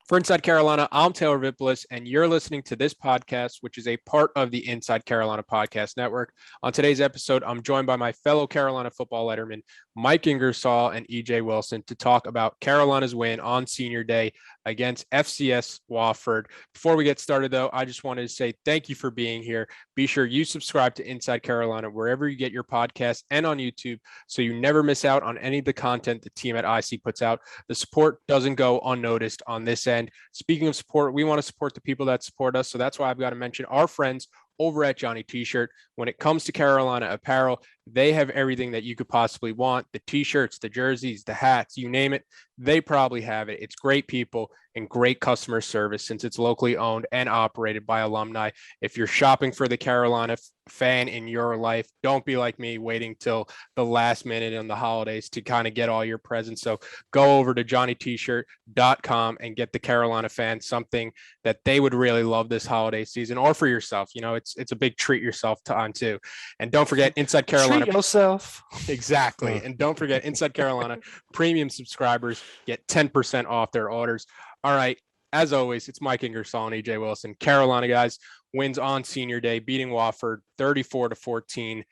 For Inside Carolina, I'm Taylor Vippolis, and you're listening to this podcast, which is a part of the Inside Carolina Podcast Network. On today's episode, I'm joined by my fellow Carolina football lettermen, Mike Ingersoll and EJ Wilson, to talk about Carolina's win on Senior Day against FCS Wofford. Before we get started, though, I just wanted to say thank you for being here. Be sure you subscribe to Inside Carolina wherever you get your podcasts and on YouTube so you never miss out on any of the content the team at IC puts out. The support doesn't go unnoticed on this end. Speaking of support, we want to support the people that support us. So that's why I've got to mention our friends over at Johnny T-Shirt. When it comes to Carolina apparel, they have everything that you could possibly want. The T-shirts, the jerseys, the hats, you name it, they probably have it. It's great people and great customer service since it's locally owned and operated by alumni. If you're shopping for the Carolina fan in your life, don't be like me waiting till the last minute on the holidays to kind of get all your presents. So go over to johnnytshirt.com and get the Carolina fans something that they would really love this holiday season, or for yourself. You know, it's a big treat yourself on too. And don't forget Inside Carolina. Treat yourself. Exactly. And don't forget Inside Carolina premium subscribers get 10% off their orders. All right. As always, it's Mike Ingersoll and EJ Wilson. Carolina, guys, wins on Senior Day, beating Wofford 34-14.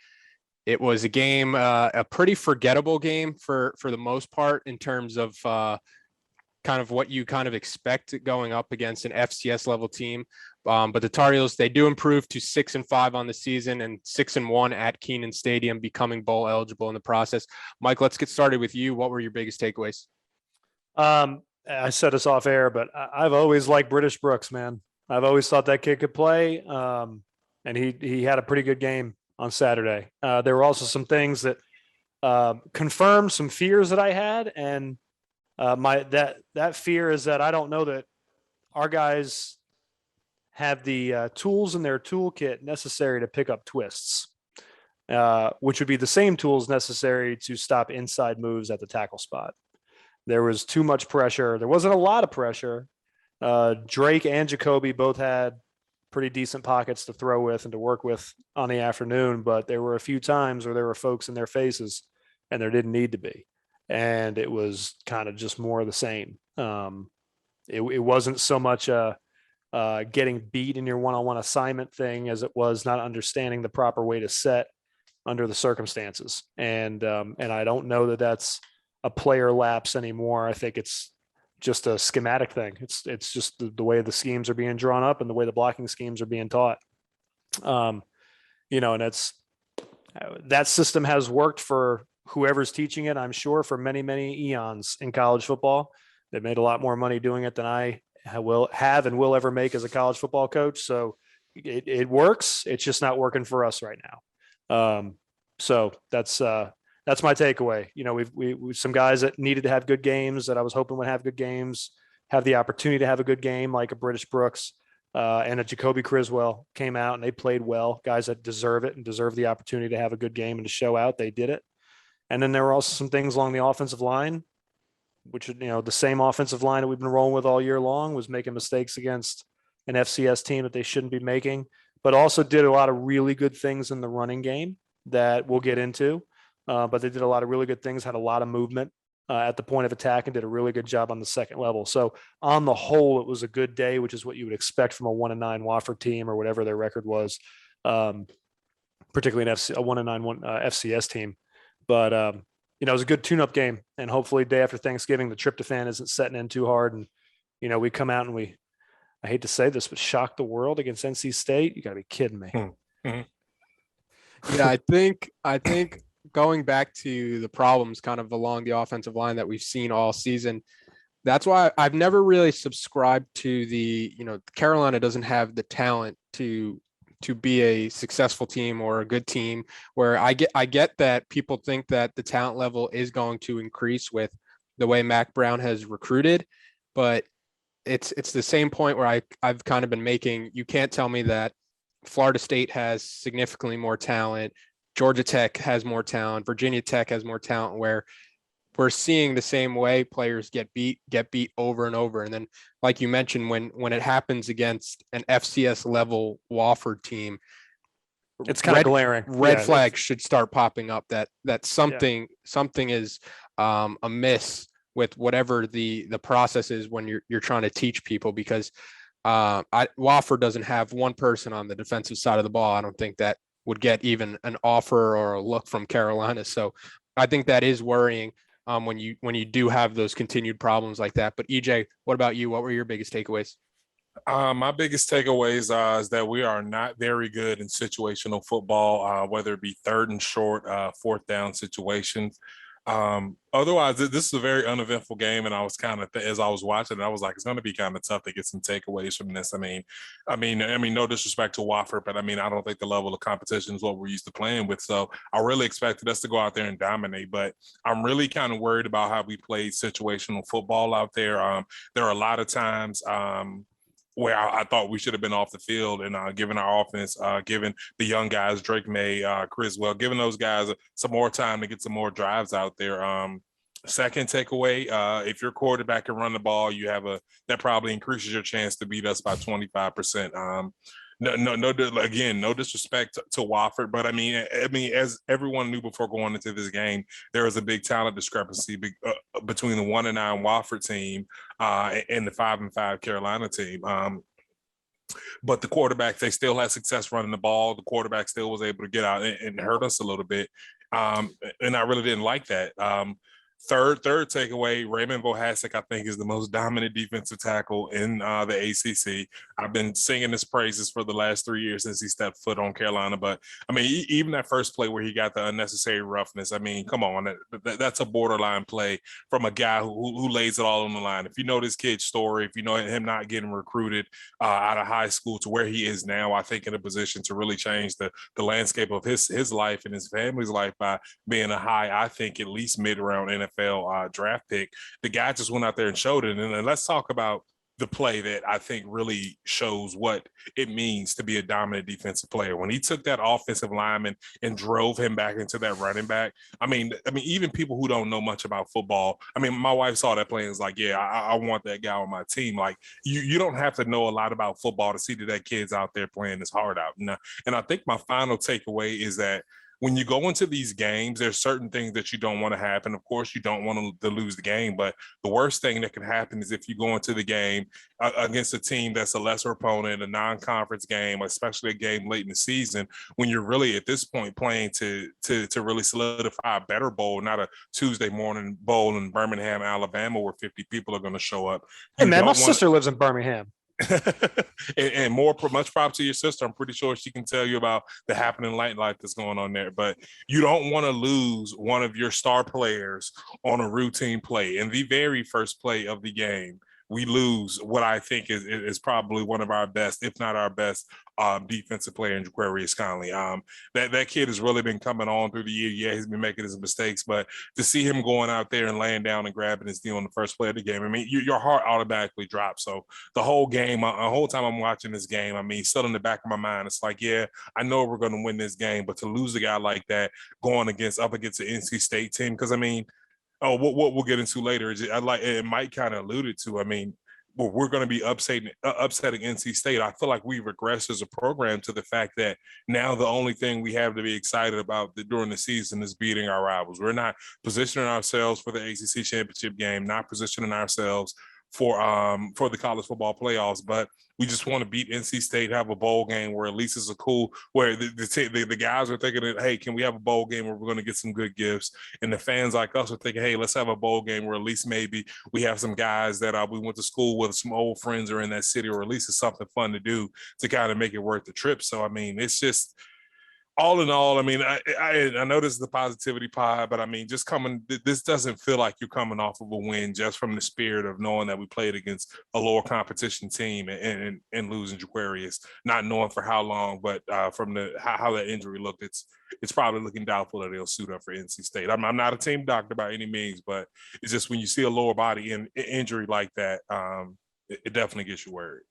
It was a game, a pretty forgettable game for the most part in terms of kind of what you kind of expect going up against an FCS level team. But the Tar Heels, they do improve to 6-5 on the season and 6-1 at Kenan Stadium, becoming bowl eligible in the process. Mike, let's get started with you. What were your biggest takeaways? I said this off air, but I've always liked British Brooks, man. I've always thought that kid could play. And he had a pretty good game on Saturday. There were also some things that confirmed some fears that I had. And that fear is that I don't know that our guys have the tools in their toolkit necessary to pick up twists, which would be the same tools necessary to stop inside moves at the tackle spot. There was too much pressure. There wasn't a lot of pressure. Drake and Jacoby both had pretty decent pockets to throw with and to work with on the afternoon, but there were a few times where there were folks in their faces and there didn't need to be. And it was kind of just more of the same. It wasn't so much getting beat in your one-on-one assignment thing as it was not understanding the proper way to set under the circumstances. And I don't know that that's a player lapse anymore. I think it's just a schematic thing. It's just the way the schemes are being drawn up and the way the blocking schemes are being taught. And that system has worked for whoever's teaching it, I'm sure, for many, many eons in college football. They've made a lot more money doing it than I will ever make as a college football coach. So it works. It's just not working for us right now. So that's my takeaway. You know, we've some guys that needed to have good games that I was hoping would have good games, have the opportunity to have a good game, like a British Brooks and a Jacoby Criswell came out and they played well. Guys that deserve it and deserve the opportunity to have a good game and to show out, they did it. And then there were also some things along the offensive line, which, the same offensive line that we've been rolling with all year long was making mistakes against an FCS team that they shouldn't be making, but also did a lot of really good things in the running game that we'll get into. But they did a lot of really good things, had a lot of movement at the point of attack and did a really good job on the second level. So on the whole, it was a good day, which is what you would expect from a 1-9 Wofford team or whatever their record was, particularly a 1-9 FCS team. But, it was a good tune-up game. And hopefully day after Thanksgiving, the tryptophan isn't setting in too hard. And, we come out and I hate to say this, but shock the world against NC State. You got to be kidding me. Mm-hmm. Yeah, I think going back to the problems kind of along the offensive line that we've seen all season, that's why I've never really subscribed to Carolina doesn't have the talent to be a successful team or a good team, where I get that people think that the talent level is going to increase with the way Mac Brown has recruited, but it's the same point where I've kind of been making. You can't tell me that Florida State has significantly more talent, Georgia Tech has more talent, Virginia Tech has more talent, where we're seeing the same way players get beat over and over. And then, like you mentioned, when it happens against an FCS level Wofford team, it's kind of glaring. Red flags should start popping up that something is amiss with whatever the process is when you're trying to teach people, because Wofford doesn't have one person on the defensive side of the ball. I don't think that would get even an offer or a look from Carolina. So I think that is worrying when you do have those continued problems like that. But EJ, what about you? What were your biggest takeaways? My biggest takeaways is that we are not very good in situational football, whether it be third and short, fourth down situations. Otherwise, this is a very uneventful game, and I was kind of as I was watching, I was like, it's going to be kind of tough to get some takeaways from this. I mean, no disrespect to Wofford, but I mean, I don't think the level of competition is what we're used to playing with. So I really expected us to go out there and dominate, but I'm really kind of worried about how we played situational football out there. There are a lot of times. Where I thought we should have been off the field and given our offense, given the young guys, Drake May, Criswell, giving those guys some more time to get some more drives out there. Second takeaway, if your quarterback can run the ball, that probably increases your chance to beat us by 25%. Again, no disrespect to Wofford, but I mean, as everyone knew before going into this game, there was a big talent discrepancy between the 1-9 Wofford team and the 5-5 Carolina team. But the quarterback, they still had success running the ball. The quarterback still was able to get out and hurt us a little bit, and I really didn't like that. Third takeaway, Raymond Bohasic, I think, is the most dominant defensive tackle in the ACC. I've been singing his praises for the last 3 years since he stepped foot on Carolina. But, I mean, even that first play where he got the unnecessary roughness, I mean, come on, that's a borderline play from a guy who lays it all on the line. If you know this kid's story, if you know him not getting recruited out of high school to where he is now, I think in a position to really change the landscape of his life and his family's life by being a high, I think, at least mid-round NFL draft pick. The guy just went out there and showed it. And then let's talk about the play that I think really shows what it means to be a dominant defensive player. When he took that offensive lineman and drove him back into that running back, I mean, even people who don't know much about football, I mean, my wife saw that play and was like, yeah, I want that guy on my team. Like, you don't have to know a lot about football to see that kid's out there playing his heart out. And I think my final takeaway is that when you go into these games, there's certain things that you don't want to happen. Of course, you don't want to lose the game, but the worst thing that can happen is if you go into the game against a team that's a lesser opponent, a non-conference game, especially a game late in the season, when you're really at this point playing to really solidify a better bowl, not a Tuesday morning bowl in Birmingham, Alabama, where 50 people are going to show up. Hey, man, my sister lives in Birmingham. and much props to your sister. I'm pretty sure she can tell you about the happening light life that's going on there. But you don't want to lose one of your star players on a routine play. In the very first play of the game, we lose what I think is probably one of our best, if not our best, defensive player in Jaquarius Conley. That kid has really been coming on through the year. Yeah, he's been making his mistakes, but to see him going out there and laying down and grabbing his deal on the first play of the game, I mean, your heart automatically drops. So the whole game, the whole time I'm watching this game, I mean, still in the back of my mind, it's like, yeah, I know we're going to win this game, but to lose a guy like that going up against the NC State team, because I mean, what we'll get into later is Mike kind of alluded to. I mean, we're going to be upsetting NC State. I feel like we regressed as a program to the fact that now the only thing we have to be excited about during the season is beating our rivals. We're not positioning ourselves for the ACC championship game, not positioning ourselves for the college football playoffs, but we just want to beat NC State, have a bowl game where at least it's a cool, where the guys are thinking that, hey, can we have a bowl game where we're going to get some good gifts? And the fans like us are thinking, hey, let's have a bowl game where at least maybe we have some guys that we went to school with, some old friends are in that city, or at least it's something fun to do to kind of make it worth the trip. So, I mean, it's just, all in all, I mean, I know this is the positivity pod, but I mean, this doesn't feel like you're coming off of a win just from the spirit of knowing that we played against a lower competition team and losing Jaquarius, not knowing for how long, but from how that injury looked, it's probably looking doubtful that he'll suit up for NC State. I'm not a team doctor by any means, but it's just when you see a lower body injury like that, it definitely gets you worried.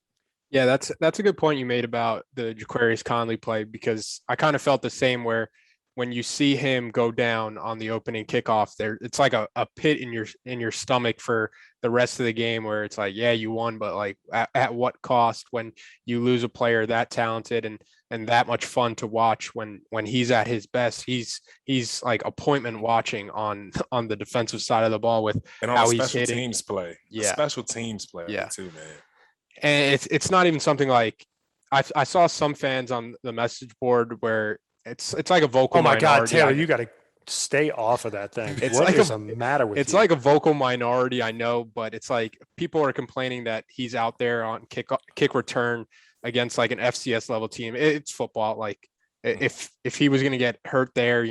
Yeah, that's a good point you made about the Jaquarius Conley play, because I kind of felt the same, where when you see him go down on the opening kickoff there, it's like a pit in your stomach for the rest of the game, where it's like, yeah, you won, but like at what cost when you lose a player that talented and that much fun to watch when he's at his best. He's like appointment watching on the defensive side of the ball with and on how the he's special hitting. teams play. The Yeah. special teams play Yeah. too, man. And it's not even something like I saw some fans on the message board where it's like a vocal Oh my minority. God, Taylor, you got to stay off of that thing. It's What like is the matter with you? It's like a vocal minority, I know, but it's like people are complaining that he's out there on kick return against like an FCS level team. It's football. Like if he was going to get hurt there,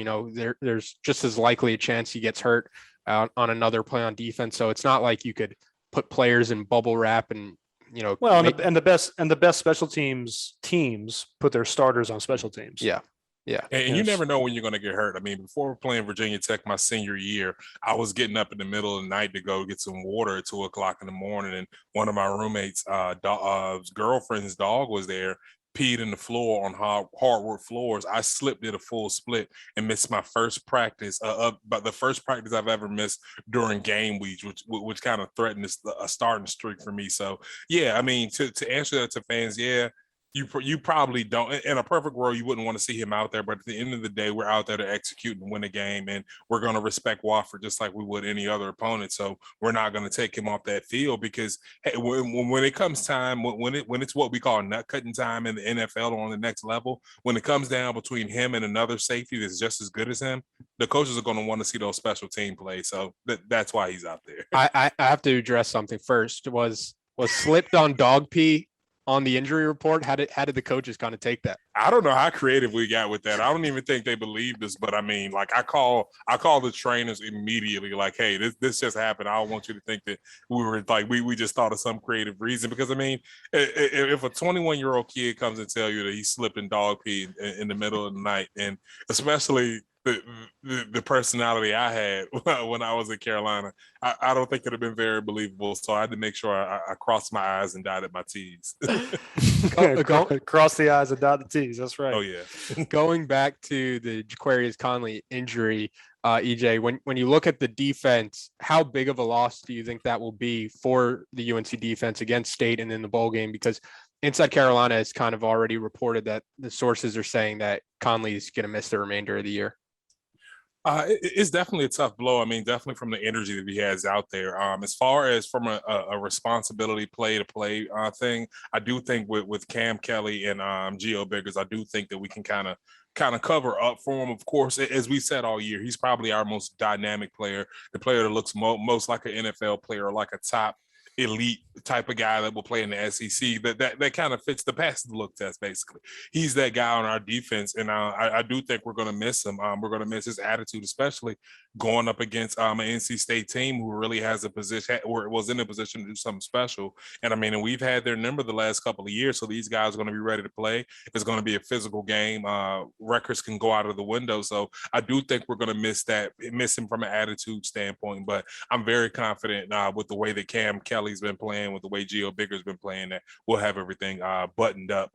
there's just as likely a chance he gets hurt on another play on defense. So it's not like you could put players in bubble wrap and well, and the best special teams put their starters on special teams. Yeah. Yeah. And you never know when you're going to get hurt. I mean, before playing Virginia Tech my senior year, I was getting up in the middle of the night to go get some water at 2:00 in the morning. And one of my roommates' girlfriend's dog was there, peed in the floor on hardwood floors. I slipped, did a full split, and missed my first practice, but the first practice I've ever missed during game weeks, which kind of threatened a starting streak for me. So, yeah, I mean, to answer that to fans, yeah, you probably don't. In a perfect world, you wouldn't want to see him out there. But at the end of the day, we're out there to execute and win a game, and we're going to respect Wofford just like we would any other opponent. So we're not going to take him off that field because hey, when it comes time, when it's what we call nut cutting time in the NFL on the next level, when it comes down between him and another safety that's just as good as him, the coaches are going to want to see those special team plays. So that's why he's out there. I have to address something first. Was slipped on dog pee on the injury report? How did the coaches kind of take that? I don't know how creative we got with that. I don't even think they believed us, but I mean, like I call the trainers immediately, like, hey, this just happened. I don't want you to think that we were like we just thought of some creative reason, because I mean, if a 21-year-old kid comes and tell you that he slipped in dog pee in the middle of the night, and especially the personality I had when I was in Carolina, I don't think it would have been very believable. So I had to make sure I crossed my I's and dotted my T's. Cross the I's and dot the T's. That's right. Oh yeah. Going back to the Jaquarius Conley injury, EJ, when you look at the defense, how big of a loss do you think that will be for the UNC defense against State and in the bowl game? Because Inside Carolina has kind of already reported that the sources are saying that Conley is going to miss the remainder of the year. It's definitely a tough blow. I mean, definitely from the energy that he has out there. As far as from a responsibility play-to-play thing, I do think with Cam Kelly and Gio Biggers, I do think that we can kind of cover up for him. Of course, as we said all year, he's probably our most dynamic player, the player that looks most like an NFL player, like a top elite type of guy that will play in the SEC. That kind of fits the pass the look test. Basically, he's that guy on our defense, and I do think we're going to miss him. We're going to miss his attitude, especially going up against an NC State team who really has a position or was in a position to do something special. And I mean, and we've had their number the last couple of years, so these guys are going to be ready to play. It's going to be a physical game. Records can go out of the window, so I do think we're going to miss him from an attitude standpoint. But I'm very confident with the way that Cam Kelly's been playing, with the way Gio Biggers been playing, that we'll have everything buttoned up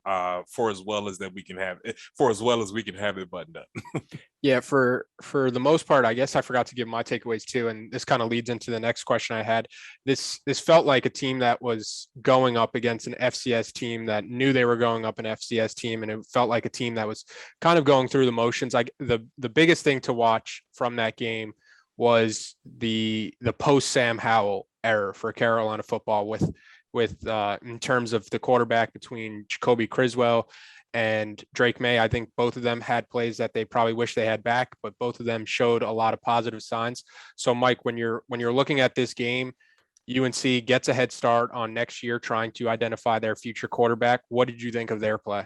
for as well as we can have it buttoned up. Yeah, for the most part, I guess I forgot to give my takeaways too, and this kind of leads into the next question I had. This felt like a team that was going up against an FCS team that knew they were going up an FCS team, and it felt like a team that was kind of going through the motions. Like the biggest thing to watch from that game was the post Sam Howell error for Carolina football with in terms of the quarterback between Jacoby Criswell and Drake May. I think both of them had plays that they probably wish they had back, but both of them showed a lot of positive signs. So Mike, when you're looking at this game, UNC gets a head start on next year trying to identify their future quarterback. What did you think of their play?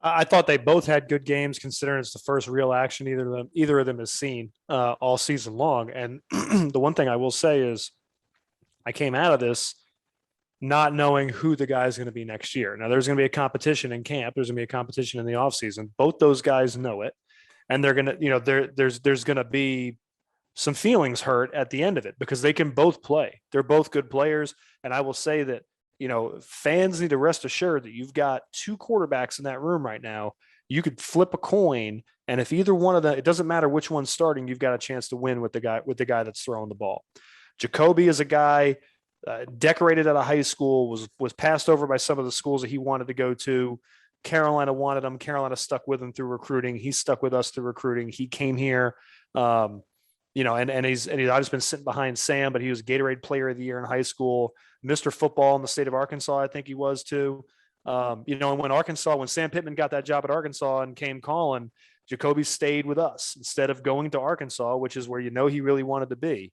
I thought they both had good games, considering it's the first real action either of them has seen all season long. And the one thing I will say is I came out of this not knowing who the guy is going to be next year. Now, there's going to be a competition in camp. There's going to be a competition in the offseason. Both those guys know it. And they're going to, there's going to be some feelings hurt at the end of it because they can both play. They're both good players. And I will say that, fans need to rest assured that you've got two quarterbacks in that room right now. You could flip a coin And if either one of them, it doesn't matter which one's starting, you've got a chance to win with the guy that's throwing the ball. Jacoby is a guy decorated out of high school, was passed over by some of the schools that he wanted to go to. Carolina wanted him. Carolina stuck with him through recruiting. He stuck with us through recruiting. He came here, and he's obviously been sitting behind Sam, but he was Gatorade Player of the Year in high school, Mr. Football in the state of Arkansas, I think he was too. And when Sam Pittman got that job at Arkansas and came calling, Jacoby stayed with us instead of going to Arkansas, which is where he really wanted to be.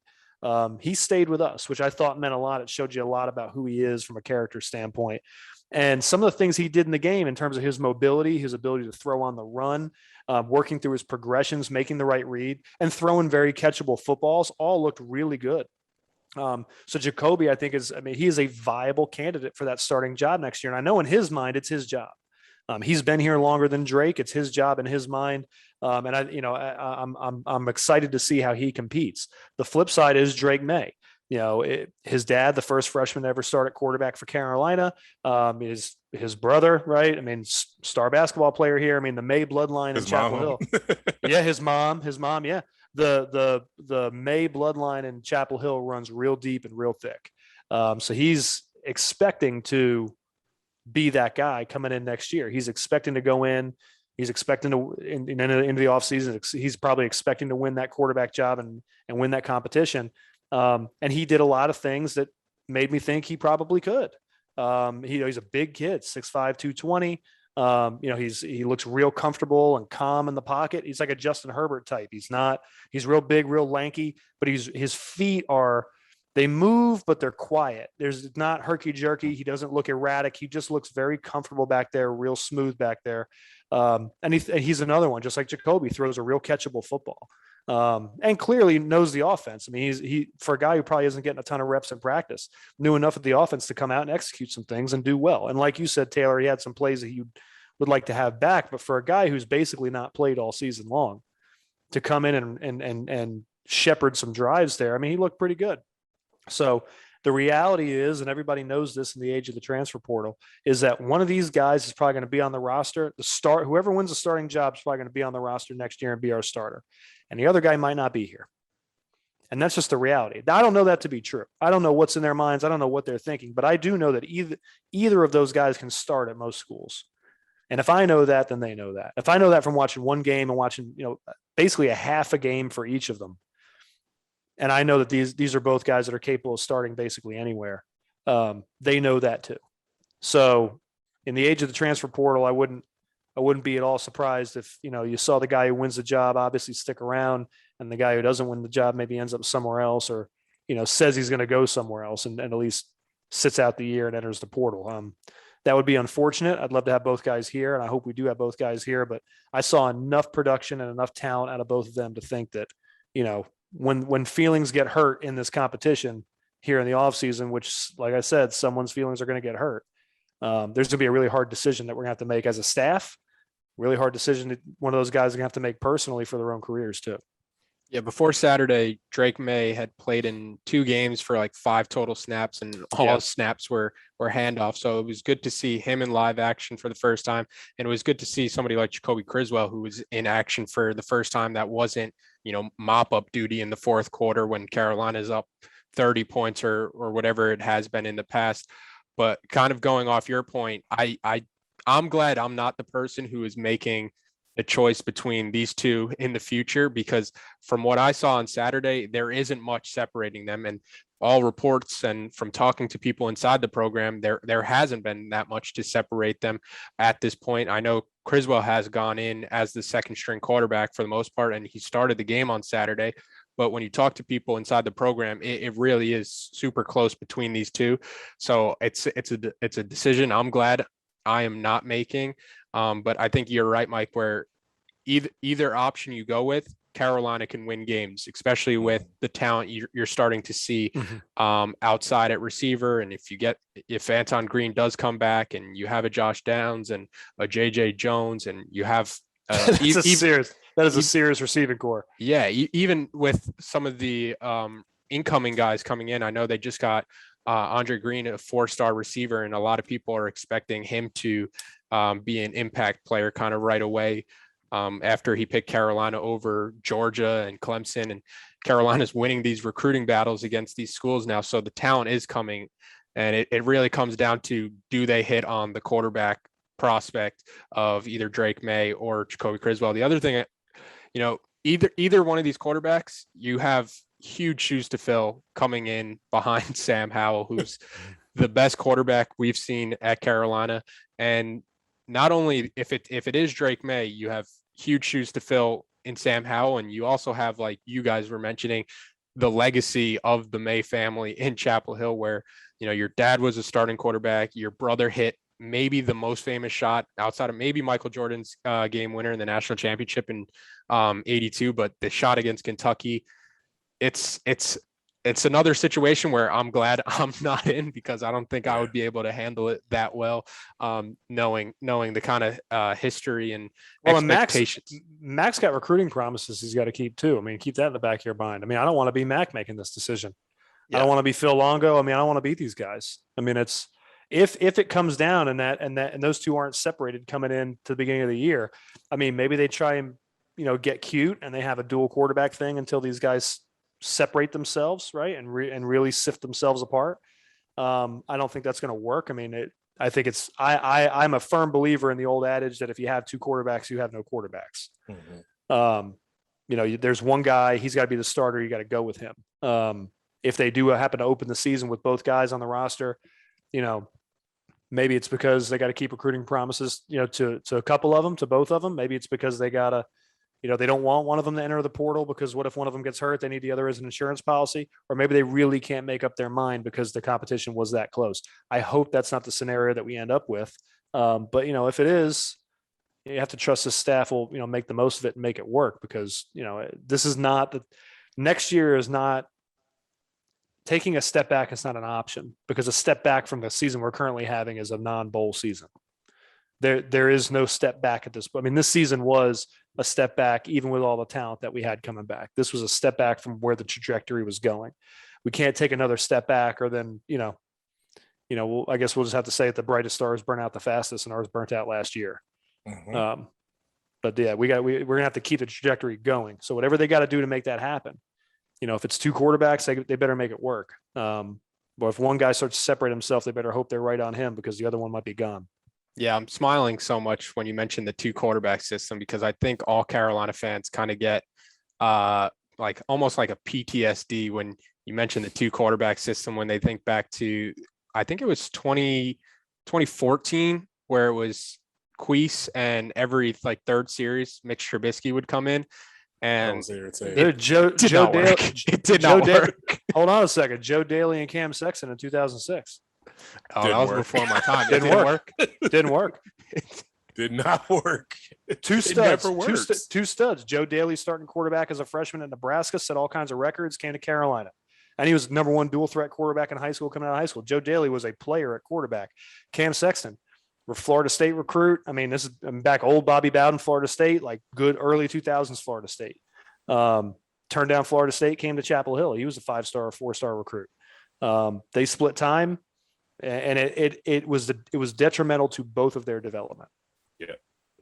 He stayed with us, which I thought meant a lot. It showed you a lot about who he is from a character standpoint. And some of the things he did in the game in terms of his mobility, his ability to throw on the run, working through his progressions, making the right read, and throwing very catchable footballs all looked really good. So Jacoby, I think he is a viable candidate for that starting job next year. And I know in his mind, it's his job. He's been here longer than Drake. It's his job in his mind. I'm excited to see how he competes. The flip side is Drake May. His dad, the first freshman to ever start at quarterback for Carolina, is his brother, right? I mean, star basketball player here. I mean, the May bloodline in Chapel Hill. Yeah, his mom. Yeah. The May bloodline in Chapel Hill runs real deep and real thick. So he's expecting to be that guy coming in next year. He's expecting to go in. He's expecting to into the offseason. He's probably expecting to win that quarterback job and win that competition. And he did a lot of things that made me think he probably could. He's a big kid, 6'5", 220. He looks real comfortable and calm in the pocket. He's like a Justin Herbert type. He's real big, real lanky, but his feet they move, but they're quiet. There's not herky jerky. He doesn't look erratic. He just looks very comfortable back there, real smooth back there. And he's another one, just like Jacoby, throws a real catchable football. And clearly knows the offense. I mean, he for a guy who probably isn't getting a ton of reps in practice, knew enough of the offense to come out and execute some things and do well. And like you said, Taylor, he had some plays that you would like to have back, but for a guy who's basically not played all season long to come in and shepherd some drives there, I mean, he looked pretty good. So the reality is, and everybody knows this in the age of the transfer portal, is that one of these guys is probably going to be on the roster. Whoever wins the starting job is probably going to be on the roster next year and be our starter. And the other guy might not be here. And that's just the reality. Now, I don't know that to be true. I don't know what's in their minds. I don't know what they're thinking, but I do know that either of those guys can start at most schools. And if I know that, then they know that. If I know that from watching one game and watching, basically a half a game for each of them, and I know that these are both guys that are capable of starting basically anywhere, they know that too. So in the age of the transfer portal, I wouldn't be at all surprised if, you saw the guy who wins the job obviously stick around, and the guy who doesn't win the job maybe ends up somewhere else, or, says he's going to go somewhere else and at least sits out the year and enters the portal. That would be unfortunate. I'd love to have both guys here, and I hope we do have both guys here, but I saw enough production and enough talent out of both of them to think that, when feelings get hurt in this competition here in the offseason, which, like I said, someone's feelings are going to get hurt. There's going to be a really hard decision that we're going to have to make as a staff, really hard decision that one of those guys are going to have to make personally for their own careers too. Yeah, before Saturday, Drake May had played in 2 games for like 5 total snaps, and all snaps were handoffs. So it was good to see him in live action for the first time. And it was good to see somebody like Jacoby Criswell, who was in action for the first time. That wasn't, mop up duty in the fourth quarter when Carolina's up 30 points or whatever it has been in the past. But kind of going off your point, I'm glad I'm not the person who is making a choice between these two in the future, because from what I saw on Saturday, there isn't much separating them. And all reports and from talking to people inside the program, there hasn't been that much to separate them at this point. I know Criswell has gone in as the second string quarterback for the most part, and he started the game on Saturday. But when you talk to people inside the program, it really is super close between these two. So it's a decision I'm glad I am not making. But I think you're right, Mike, where either option you go with, Carolina can win games, especially with the talent you're starting to see outside at receiver. And if Anton Green does come back and you have a Josh Downs and a JJ Jones, and you have that is a serious receiving core. Yeah. Even with some of the incoming guys coming in, I know they just got Andre Green, a 4-star receiver, and a lot of people are expecting him to be an impact player kind of right away. after he picked Carolina over Georgia and Clemson, and Carolina's winning these recruiting battles against these schools now. So the talent is coming, and it really comes down to, do they hit on the quarterback prospect of either Drake May or Jacoby Criswell? The other thing, either one of these quarterbacks, you have huge shoes to fill coming in behind Sam Howell, who's the best quarterback we've seen at Carolina. And not only if it is Drake May, you have huge shoes to fill in Sam Howell, and you also have, like you guys were mentioning, the legacy of the May family in Chapel Hill, where your dad was a starting quarterback, your brother hit maybe the most famous shot outside of maybe Michael Jordan's game winner in the national championship in '82, but the shot against Kentucky. It's another situation where I'm glad I'm not in, because I don't think I would be able to handle it that well, knowing the kind of history and expectations. Mac's got recruiting promises he's got to keep too. I mean, keep that in the back of your mind. I mean, I don't want to be Mac making this decision. Yeah. I don't want to be Phil Longo. I mean, I don't want to beat these guys. I mean, it's if it comes down and those two aren't separated coming in to the beginning of the year. I mean, maybe they try and get cute and they have a dual quarterback thing until these guys separate themselves, right, and really sift themselves apart. I don't think that's going to work. I mean, I think I'm a firm believer in the old adage that if you have two quarterbacks, you have no quarterbacks. Mm-hmm. There's one guy, he's got to be the starter. You got to go with him. If they do happen to open the season with both guys on the roster, maybe it's because they got to keep recruiting promises, to a couple of them, to both of them. Maybe it's because they got to, they don't want one of them to enter the portal, because what if one of them gets hurt? They need the other as an insurance policy. Or maybe they really can't make up their mind because the competition was that close. I hope that's not the scenario that we end up with. But if it is, you have to trust the staff will, make the most of it and make it work, because, this is not next year is not taking a step back. It's not an option, because a step back from the season we're currently having is a non-bowl season. There is no step back at this point. I mean, this season was a step back, even with all the talent that we had coming back. This was a step back from where the trajectory was going. We can't take another step back, or then, I guess we'll just have to say that the brightest stars burn out the fastest, and ours burnt out last year. Mm-hmm. But yeah, we're gonna have to keep the trajectory going. So whatever they got to do to make that happen, if it's two quarterbacks, they better make it work. But if one guy starts to separate himself, they better hope they're right on him, because the other one might be gone. Yeah, I'm smiling so much when you mentioned the two quarterback system, because I think all Carolina fans kind of get like almost like a PTSD when you mention the two quarterback system, when they think back to, I think it was 2014, where it was Queese, and every like third series, Mitch Trubisky would come in. And Joe Daly. It did not work. Hold on a second. Joe Daly and Cam Sexton in 2006. Oh, that was before my time. Didn't work. Didn't work. Did not work. Two studs. Two studs. Joe Daly, starting quarterback as a freshman at Nebraska, set all kinds of records, came to Carolina. And he was number one dual threat quarterback in high school coming out of high school. Joe Daly was a player at quarterback. Cam Sexton, Florida State recruit. I mean, this is back old Bobby Bowden, Florida State, like good early 2000s Florida State. Turned down Florida State, came to Chapel Hill. He was a 5-star or 4-star recruit. They split time. And it was detrimental to both of their development. Yeah,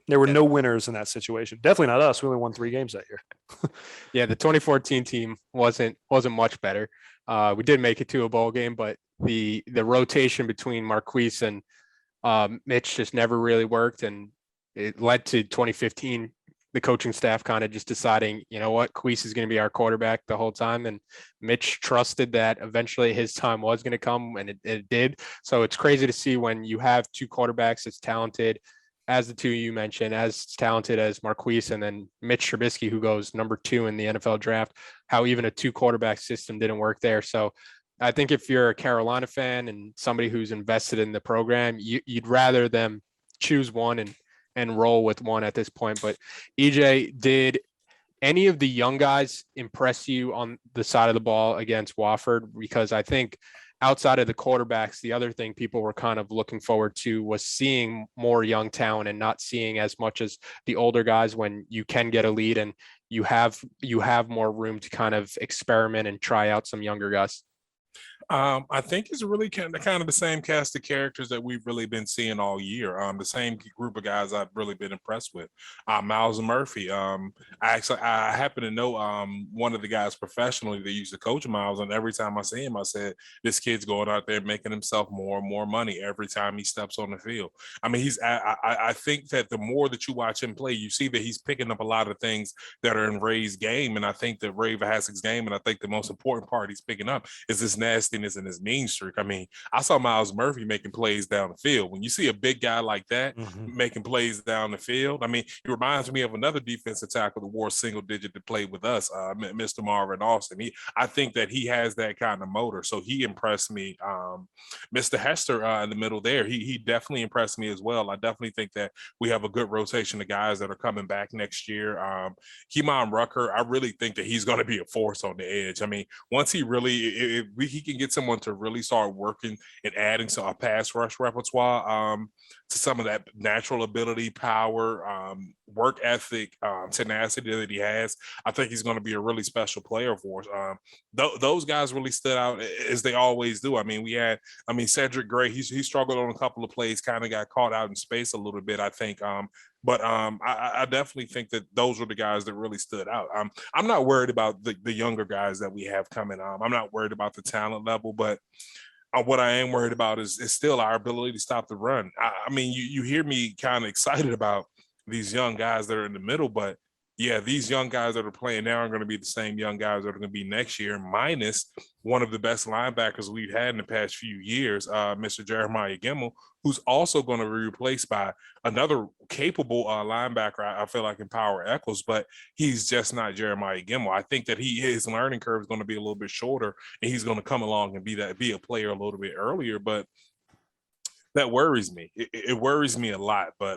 there were no winners in that situation. Definitely not us. We only won 3 games that year. Yeah, the 2014 team wasn't much better. We did make it to a bowl game, but the rotation between Marquise and Mitch just never really worked, and it led to 2015. The coaching staff kind of just deciding, Queese is going to be our quarterback the whole time. And Mitch trusted that eventually his time was going to come, and it did. So it's crazy to see when you have two quarterbacks as talented as the two you mentioned, as talented as Marquise, and then Mitch Trubisky, who goes number 2 in the NFL draft, how even a 2 quarterback system didn't work there. So I think if you're a Carolina fan and somebody who's invested in the program, you'd rather them choose one and roll with one at this point. But EJ, did any of the young guys impress you on the side of the ball against Wofford? Because I think outside of the quarterbacks, the other thing people were kind of looking forward to was seeing more young talent and not seeing as much as the older guys when you can get a lead and you have more room to kind of experiment and try out some younger guys. I think it's really kind of the same cast of characters that we've really been seeing all year. The same group of guys I've really been impressed with. Miles Murphy. I happen to know one of the guys professionally that used to coach Miles, and every time I see him, I said, "This kid's going out there making himself more and more money every time he steps on the field." I mean, I think that the more that you watch him play, you see that he's picking up a lot of things that are in Ray's game, and I think that Ray Vahasic's game, and I think the most important part he's picking up is this nastiness and his mean streak. I mean, I saw Miles Murphy making plays down the field. When you see a big guy like that making plays down the field, I mean, it reminds me of another defensive tackle that wore single digit that played with us, Mr. Marvin Austin. I think that he has that kind of motor, so he impressed me. Mr. Hester in the middle there, he definitely impressed me as well. I definitely think that we have a good rotation of guys that are coming back next year. Kemon Rucker, I really think that he's going to be a force on the edge. I mean, once he really, if he can get someone to really start working and adding to our pass rush repertoire, to some of that natural ability, power, work ethic, tenacity that he has, I think he's going to be a really special player for us. Those guys really stood out as they always do. I mean, Cedric Gray, he struggled on a couple of plays, kind of got caught out in space a little bit, I think. But I definitely think that those were the guys that really stood out. I'm not worried about the younger guys that we have coming. I'm not worried about the talent level, but what I am worried about is still our ability to stop the run. I mean, you hear me kind of excited about these young guys that are in the middle, but yeah, these young guys that are playing now are going to be the same young guys that are going to be next year, minus one of the best linebackers we've had in the past few years, Mr. Jeremiah Gemmel, who's also going to be replaced by another capable linebacker, I feel like, in Power Echols, but he's just not Jeremiah Gemmel. I think that his learning curve is going to be a little bit shorter, and he's going to come along and be a player a little bit earlier, but that worries me. It worries me a lot, but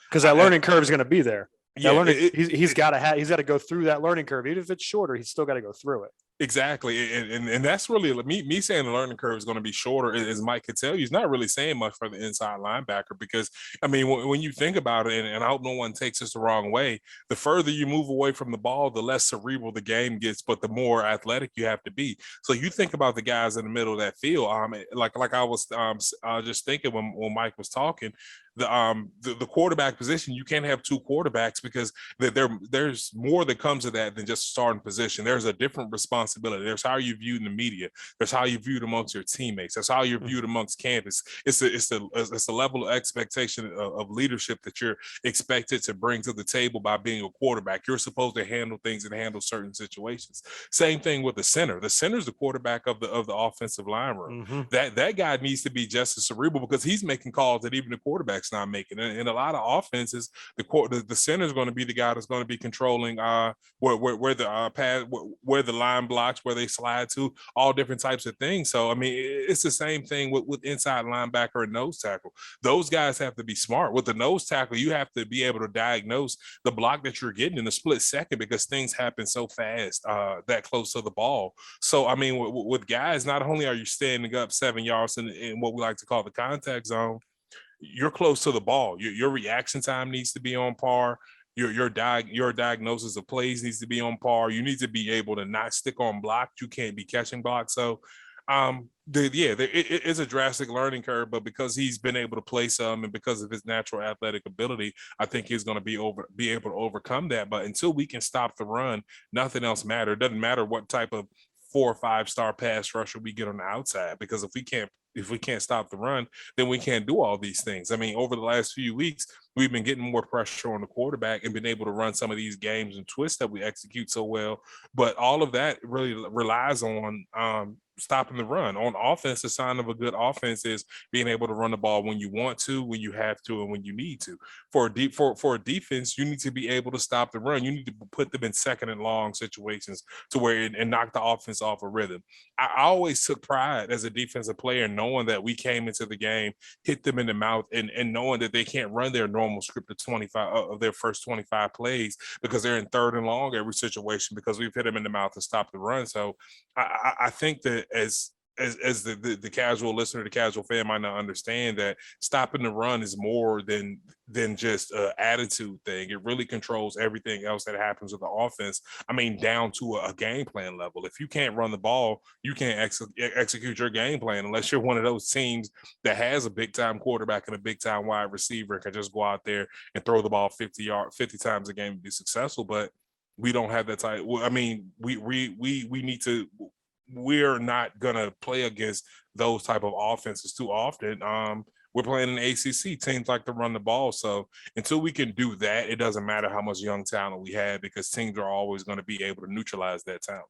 because that learning curve is going to be there. Yeah, he's got to go through that learning curve. Even if it's shorter, he's still got to go through it. Exactly. And that's really me saying the learning curve is going to be shorter, as Mike could tell you, he's not really saying much for the inside linebacker because, I mean, when you think about it, and I hope no one takes this the wrong way, the further you move away from the ball, the less cerebral the game gets, but the more athletic you have to be. So you think about the guys in the middle of that field, like I was just thinking when Mike was talking, the quarterback position, you can't have two quarterbacks because there's more that comes to that than just starting position. There's a different responsibility. There's how you viewed in the media. There's how you viewed amongst your teammates. That's how you're viewed amongst campus. It's a level of expectation of leadership that you're expected to bring to the table by being a quarterback. You're supposed to handle things and handle certain situations. Same thing with the center. The center is the quarterback of the offensive line room. That guy needs to be just as cerebral because he's making calls that even the quarterback not making. In a lot of offenses, the center is going to be the guy that's going to be controlling where the line blocks, where they slide to, all different types of things. So I mean, it's the same thing with inside linebacker and nose tackle. Those guys have to be smart. With the nose tackle, you have to be able to diagnose the block that you're getting in a split second because things happen so fast that close to the ball. So I mean, with guys, not only are you standing up 7 yards in what we like to call the contact zone, you're close to the ball. Your reaction time needs to be on par. Your diagnosis of plays needs to be on par. You need to be able to not stick on block. You can't be catching block. So, it is a drastic learning curve. But because he's been able to play some, and because of his natural athletic ability, I think he's going to be able to overcome that. But until we can stop the run, nothing else matters. It doesn't matter what type of 4 or 5 star pass rusher we get on the outside, because if we can't stop the run, then we can't do all these things. I mean, over the last few weeks, we've been getting more pressure on the quarterback and been able to run some of these games and twists that we execute so well. But all of that really relies on stopping the run. On offense, the sign of a good offense is being able to run the ball when you want to, when you have to, and when you need to. For a defense, you need to be able to stop the run. You need to put them in second and long situations to where and knock the offense off a rhythm. I always took pride as a defensive player knowing that we came into the game, hit them in the mouth, and knowing that they can't run their normal script of 25 of their first 25 plays because they're in third and long every situation because we've hit them in the mouth to stop the run. So I think that as as the casual listener, the casual fan might not understand that stopping the run is more than just an attitude thing. It really controls everything else that happens with the offense. I mean, down to a game plan level. If you can't run the ball, you can't execute your game plan unless you're one of those teams that has a big time quarterback and a big time wide receiver and can just go out there and throw the ball 50 times a game and be successful. But we don't have that type. I mean, we need to. We're not gonna play against those type of offenses too often. We're playing in the ACC. Teams like to run the ball, so until we can do that, it doesn't matter how much young talent we have because teams are always going to be able to neutralize that talent.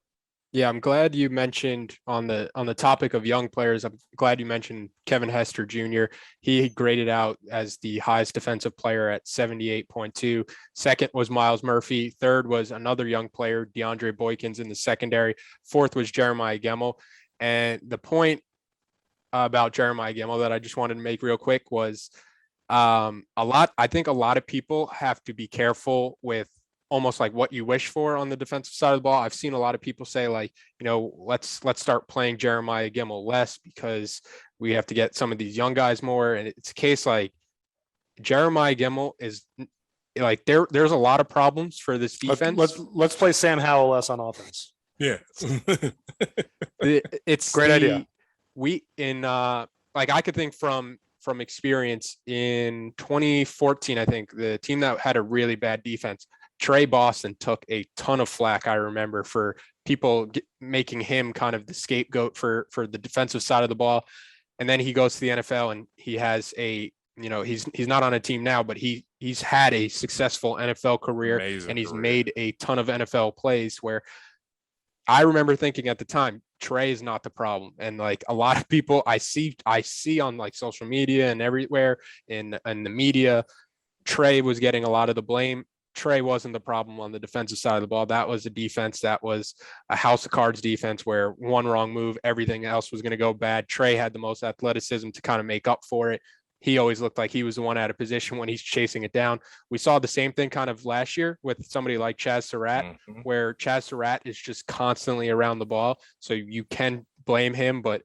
Yeah, I'm glad you mentioned on the topic of young players. I'm glad you mentioned Kevin Hester Jr. He graded out as the highest defensive player at 78.2. Second was Miles Murphy. Third was another young player, DeAndre Boykins in the secondary. Fourth was Jeremiah Gemmel. And the point about Jeremiah Gemmel that I just wanted to make real quick was I think a lot of people have to be careful with almost like what you wish for on the defensive side of the ball. I've seen a lot of people say like, let's start playing Jeremiah Gemmel less because we have to get some of these young guys more. And it's a case like Jeremiah Gemmel is like, there's a lot of problems for this defense. Let's play Sam Howell less on offense. Yeah. It's great idea. I could think from experience in 2014, I think the team that had a really bad defense, Trey Boston took a ton of flack, I remember, for people making him kind of the scapegoat for the defensive side of the ball. And then he goes to the NFL and he has he's not on a team now, but he's had a successful NFL career. Amazing and he's career. Made a ton of NFL plays where I remember thinking at the time, Trey is not the problem. And like a lot of people I see on like social media and everywhere in the media, Trey was getting a lot of the blame. Trey wasn't the problem on the defensive side of the ball. That was a defense that was a house of cards defense where one wrong move, everything else was going to go bad. Trey had the most athleticism to kind of make up for it. He always looked like he was the one out of position when he's chasing it down. We saw the same thing kind of last year with somebody like Chaz Surratt, where Chaz Surratt is just constantly around the ball. So you can blame him, but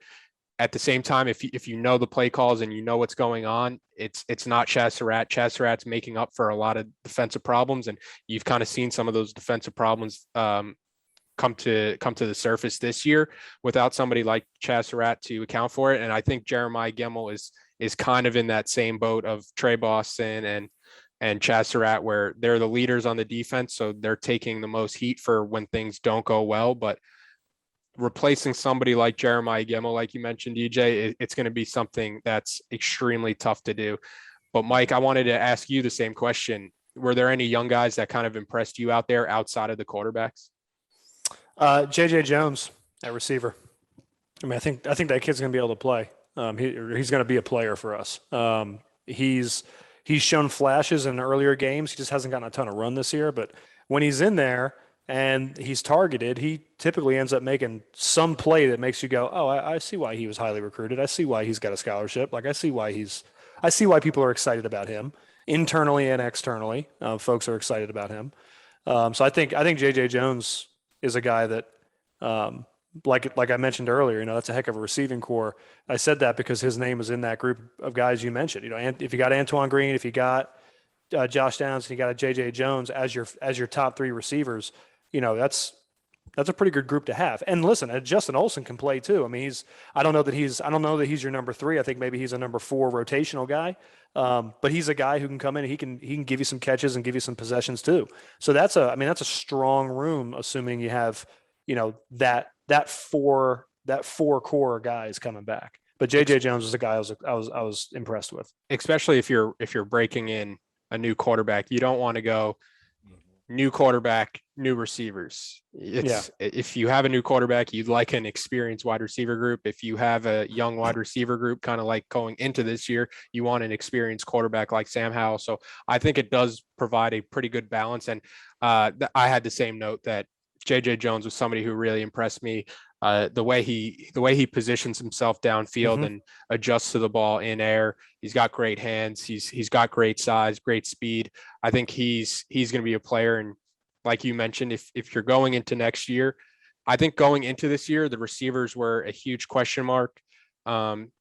at the same time, if you know the play calls and you know what's going on, it's not Chaz Surratt. Chaz Surratt's making up for a lot of defensive problems, and you've kind of seen some of those defensive problems come to the surface this year without somebody like Chaz Surratt to account for it. And I think Jeremiah Gemmel is kind of in that same boat of Trey Boston and Chaz Surratt, where they're the leaders on the defense, so they're taking the most heat for when things don't go well, but replacing somebody like Jeremiah Gemmel, like you mentioned, DJ, it's going to be something that's extremely tough to do. But Mike, I wanted to ask you the same question. Were there any young guys that kind of impressed you out there outside of the quarterbacks? JJ Jones at receiver. I mean, I think that kid's going to be able to play. He's going to be a player for us. He's shown flashes in earlier games. He just hasn't gotten a ton of run this year, but when he's in there and he's targeted, he typically ends up making some play that makes you go, oh, I see why he was highly recruited. I see why he's got a scholarship. Like I see why people are excited about him internally and externally. Folks are excited about him. So I think JJ Jones is a guy that, like I mentioned earlier, that's a heck of a receiving core. I said that because his name was in that group of guys you mentioned. If you got Antoine Green, if you got Josh Downs, and you got a JJ Jones as your top three receivers, that's a pretty good group to have. And listen, Justin Olsen can play too. I mean, I don't know that he's your number 3. I think maybe he's a number 4 rotational guy. But he's a guy who can come in and he can give you some catches and give you some possessions too. So that's a strong room, assuming you have, that four core guys coming back. But JJ Jones was a guy I was impressed with. Especially if you're breaking in a new quarterback, you don't want to go new quarterback, new receivers. If you have a new quarterback, you'd like an experienced wide receiver group. If you have a young wide receiver group, kind of like going into this year, you want an experienced quarterback like Sam Howell. So I think it does provide a pretty good balance. And I had the same note that JJ Jones was somebody who really impressed me. The way he positions himself downfield and adjusts to the ball in air. He's got great hands. He's got great size, great speed. I think he's going to be a player. And like you mentioned, if you're going into next year, I think going into this year, the receivers were a huge question mark.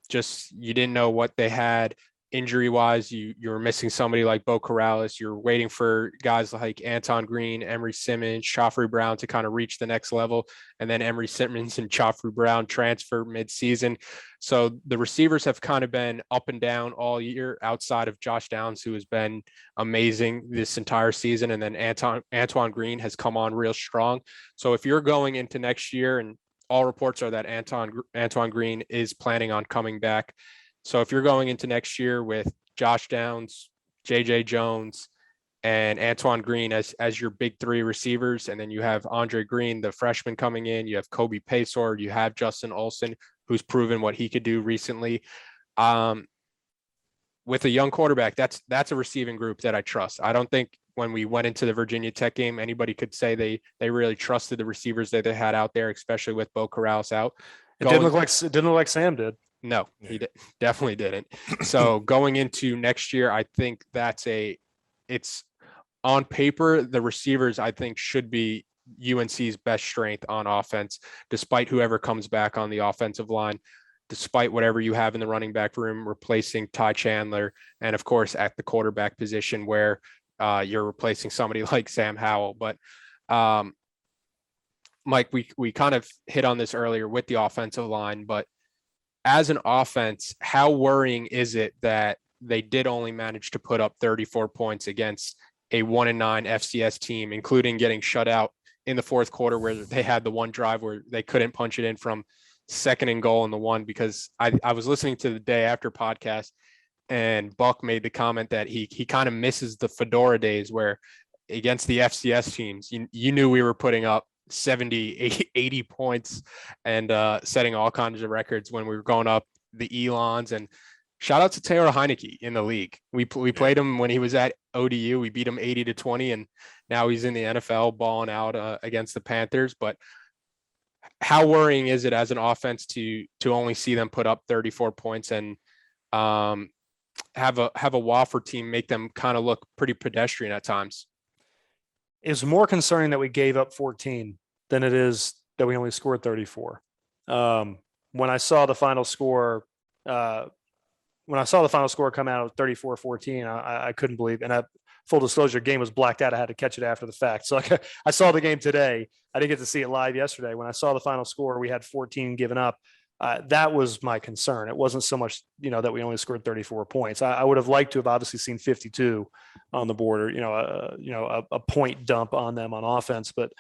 Just you didn't know what they had injury wise. You were missing somebody like Bo Corrales. You're waiting for guys like Anton Green, Emery Simmons, Joffrey Brown to kind of reach the next level. And then Emery Simmons and Joffrey Brown transfer midseason. So the receivers have kind of been up and down all year outside of Josh Downs, who has been amazing this entire season. And then Antoine Green has come on real strong. So if you're going into next year, and all reports are that Antoine Green is planning on coming back. So if you're going into next year with Josh Downs, JJ Jones, and Antoine Green as your big three receivers, and then you have Andre Green, the freshman, coming in, you have Kobe Paysor, you have Justin Olson, who's proven what he could do recently. With a young quarterback, that's a receiving group that I trust. I don't think when we went into the Virginia Tech game, anybody could say they really trusted the receivers that they had out there, especially with Bo Corrals out. It didn't look like Sam did. No, he definitely didn't. So going into next year, I think it's on paper, the receivers, I think, should be UNC's best strength on offense, despite whoever comes back on the offensive line, despite whatever you have in the running back room, replacing Ty Chandler, and of course at the quarterback position where you're replacing somebody like Sam Howell. But Mike, we kind of hit on this earlier with the offensive line, but as an offense, how worrying is it that they did only manage to put up 34 points against a 1-9 FCS team, including getting shut out in the fourth quarter where they had the one drive where they couldn't punch it in from 2nd and goal in the one? Because I was listening to the Day After podcast, and Buck made the comment that he kind of misses the Fedora days where against the FCS teams, you knew we were putting up 70, 80 points and setting all kinds of records when we were going up the Elons. And shout out to Taylor Heineke in the league. We played him when he was at ODU. We beat him 80-20, and now he's in the NFL balling out against the Panthers. But how worrying is it as an offense to only see them put up 34 points and have a Wofford team make them kind of look pretty pedestrian at times? It's more concerning that we gave up 14 than it is that we only scored 34. When I saw the final score, come out of 34-14, I couldn't believe it. And full disclosure, game was blacked out. I had to catch it after the fact. So I saw the game today. I didn't get to see it live yesterday. When I saw the final score, we had 14 given up. That was my concern. It wasn't so much, that we only scored 34 points. I would have liked to have obviously seen 52 on the board, or, a point dump on them on offense. But,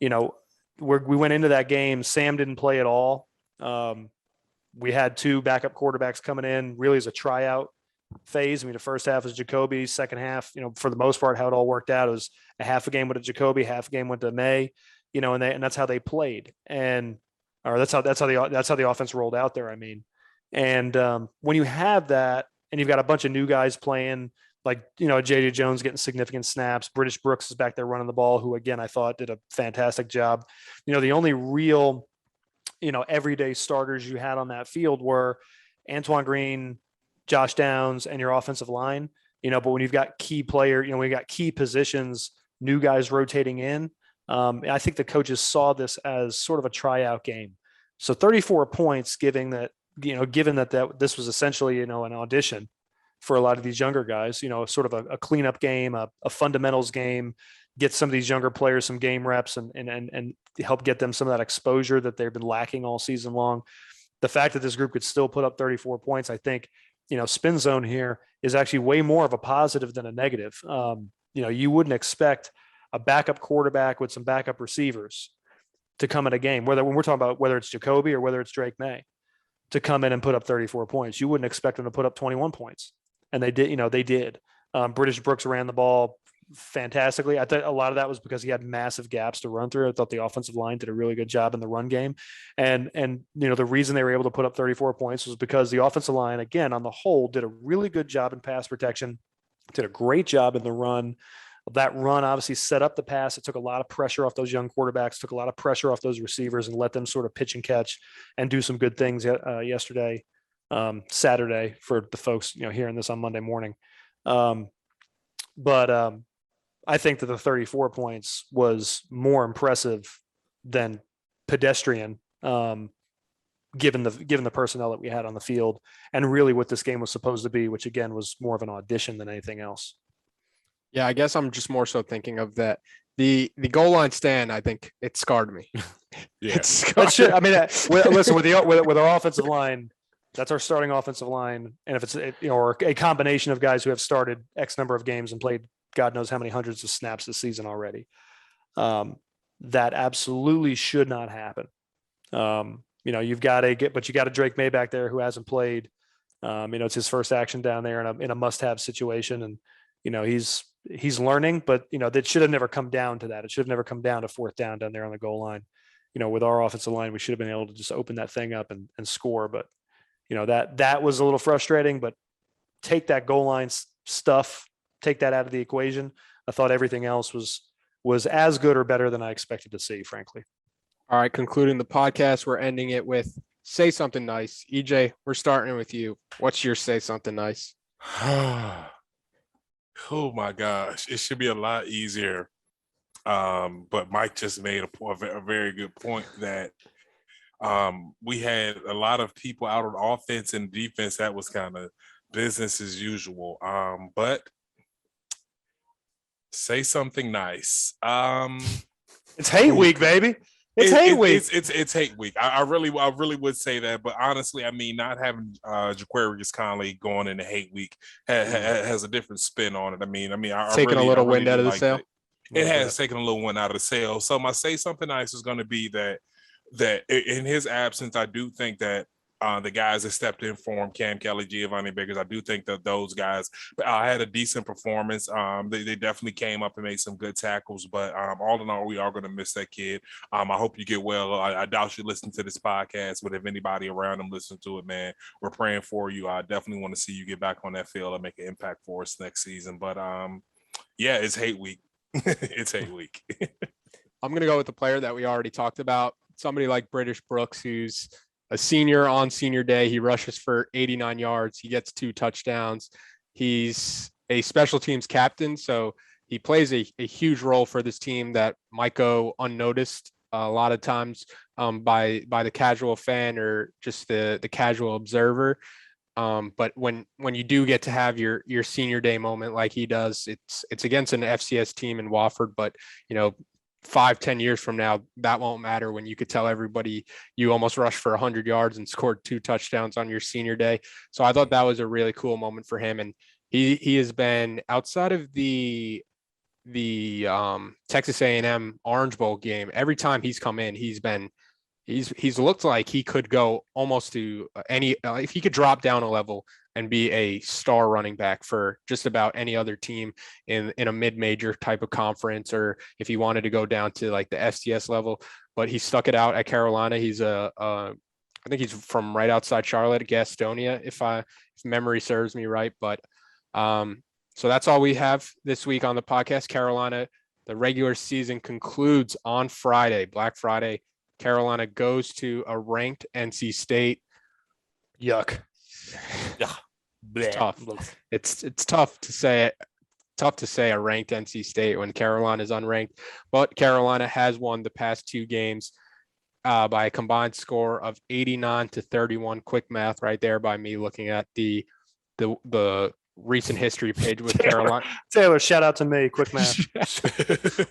we went into that game. Sam didn't play at all. We had 2 backup quarterbacks coming in really as a tryout phase. I mean, the first half was Jacoby, second half, for the most part, how it all worked out, it was a half a game went to Jacoby, half a game went to May, and that's how they played. Or that's how the offense rolled out there. I mean, and when you have that, and you've got a bunch of new guys playing, like JJ Jones getting significant snaps, British Brooks is back there running the ball, who again I thought did a fantastic job. The only real, everyday starters you had on that field were Antoine Green, Josh Downs, and your offensive line. But when you've got key player, when you got key positions, new guys rotating in. I think the coaches saw this as sort of a tryout game. So 34 points, given that this was essentially, an audition for a lot of these younger guys, sort of a cleanup game, a fundamentals game, get some of these younger players some game reps and help get them some of that exposure that they've been lacking all season long. The fact that this group could still put up 34 points, I think, spin zone here is actually way more of a positive than a negative. You wouldn't expect a backup quarterback with some backup receivers to come in a game, when we're talking about whether it's Jacoby or whether it's Drake May, to come in and put up 34 points. You wouldn't expect them to put up 21 points. And they did, they did. British Brooks ran the ball fantastically. I thought a lot of that was because he had massive gaps to run through. I thought the offensive line did a really good job in the run game. And the reason they were able to put up 34 points was because the offensive line, again, on the whole, did a really good job in pass protection, did a great job in the run. That run obviously set up the pass. It took a lot of pressure off those young quarterbacks, took a lot of pressure off those receivers, and let them sort of pitch and catch and do some good things Saturday for the folks, hearing this on Monday morning. But I think that the 34 points was more impressive than pedestrian, given the personnel that we had on the field, and really what this game was supposed to be, which again was more of an audition than anything else. Yeah, I guess I'm just more so thinking of that. The goal line stand, I think it scarred me. Yeah. It scarred That should, I mean, me. listen, with our offensive line, that's our starting offensive line. And if it's, or a combination of guys who have started X number of games and played God knows how many hundreds of snaps this season already, that absolutely should not happen. You've got to but you got a Drake May back there who hasn't played. It's his first action down there in a must-have situation. And, he's learning, but that should have never come down to that. It should have never come down to fourth down there on the goal line. With our offensive line, we should have been able to just open that thing up and score. But, that was a little frustrating, but take that goal line stuff, take that out of the equation. I thought everything else was as good or better than I expected to see, frankly. All right, concluding the podcast, we're ending it with say something nice. EJ, we're starting with you. What's your say something nice? Oh my gosh, it should be a lot easier. But Mike just made a very good point that we had a lot of people out on offense and defense that was kind of business as usual. But say something nice. It's hate week, baby. It's hate week. It's hate week. I really would say that, but honestly, I mean, not having Jaquarius Conley going into hate week has a different spin on it. I mean, taking a little wind out of the sail. It has taken a little wind out of the sail. So my say something nice is going to be that in his absence, I do think that the guys that stepped in for him, Cam Kelly, Giovanni Biggers, I do think that those guys had a decent performance. They definitely came up and made some good tackles, but all in all, we are going to miss that kid. I hope you get well. I doubt you listen to this podcast, but if anybody around him listen to it, man, we're praying for you. I definitely want to see you get back on that field and make an impact for us next season. But yeah, it's hate week. It's hate week. I'm going to go with the player that we already talked about, somebody like British Brooks, who's a senior on senior day. He rushes for 89 yards. He gets 2 touchdowns. He's a special teams captain, so he plays a huge role for this team that might go unnoticed a lot of times by the casual fan or just the casual observer. But when you do get to have your senior day moment like he does, it's against an FCS team in Wofford, but 5-10 years from now, that won't matter when you could tell everybody you almost rushed for 100 yards and scored 2 touchdowns on your senior day. So I thought that was a really cool moment for him. And he has been, outside of the Texas A&M Orange Bowl game, every time he's come in, he's looked like he could go almost to any, if he could drop down a level and be a star running back for just about any other team in a mid-major type of conference, or if he wanted to go down to like the FCS level. But he stuck it out at Carolina. He's I think he's from right outside Charlotte, Gastonia, if memory serves me right. But so that's all we have this week on the podcast. Carolina, the regular season concludes on Friday, Black Friday. Carolina goes to a ranked NC State. Yuck. Yeah, it's tough. It's tough to say it. Tough to say a ranked NC State when Carolina is unranked, but Carolina has won the past 2 games by a combined score of 89-31. Quick math right there by me looking at the recent history page with Carolina. Taylor, shout out to me. Quick math.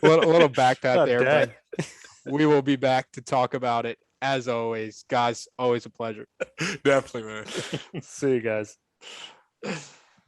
a little back pat there, dead. but we will be back to talk about it as always. Guys, always a pleasure. Definitely, man. See you guys.